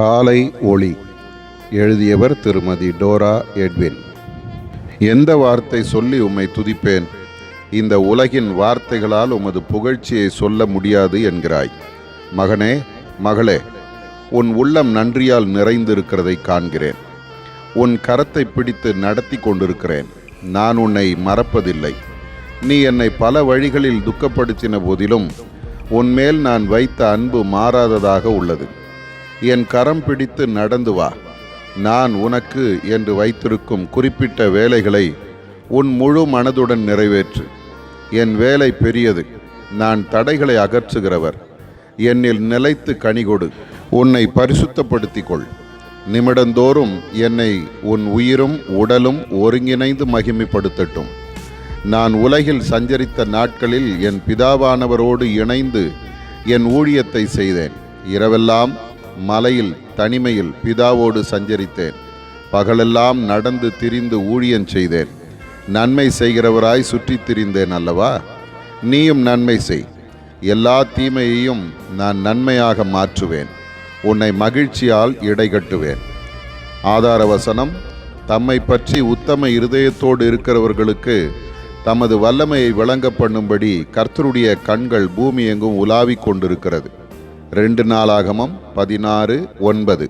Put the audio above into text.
காலை ஒளி. எழுதியவர் திருமதி டோரா எட்வின். எந்த வார்த்தை சொல்லி உம்மை துதிப்பேன்? இந்த உலகின் வார்த்தைகளால் உமது புகழ்ச்சியை சொல்ல முடியாது என்கிறாய். மகனே, மகளே, உன் உள்ளம் நன்றியால் நிறைந்திருக்கிறதை காண்கிறேன். உன் கரத்தை பிடித்து நடத்தி கொண்டிருக்கிறேன். நான் உன்னை மறப்பதில்லை. நீ என்னை பல வழிகளில் துக்கப்படுத்தின போதிலும் உன்மேல் நான் வைத்த அன்பு மாறாததாக உள்ளது. என் கரம் பிடித்து நடந்து வா. நான் உனக்கு என்று வைத்திருக்கும் குறிப்பிட்ட வேலைகளை உன் முழு மனதுடன் நிறைவேற்று. என் வேலை பெரியது. நான் தடைகளை அகற்றுகிறவர். என்னில் நிலைத்து கனிகொடு. உன்னை பரிசுத்தப்படுத்திக் கொள். நிமிடந்தோறும் என்னை உன் உயிரும் உடலும் ஒருங்கிணைந்து மகிமைப்படுத்தட்டும். நான் உலகில் சஞ்சரித்த நாட்களில் என் பிதாவானவரோடு இணைந்து என் ஊழியத்தை செய்தேன். இரவெல்லாம் மலையில் தனிமையில் பிதாவோடு சஞ்சரித்தேன். பகலெல்லாம் நடந்து திரிந்து ஊழியம் செய்தேன். நன்மை செய்கிறவராய் சுற்றித் திரிந்தேன் அல்லவா? நீயும் நன்மை செய். எல்லா தீமையையும் நான் நன்மையாக மாற்றுவேன். உன்னை மகிழ்ச்சியால் இடைகட்டுவேன். ஆதார வசனம்: தம்மை பற்றி உத்தம இருதயத்தோடு இருக்கிறவர்களுக்கு தமது வல்லமையை விளங்க பண்ணும்படி கர்த்தருடைய கண்கள் பூமி எங்கும் உலாவிக் கொண்டிருக்கிறது. 2 நாளாகமம் 16:9.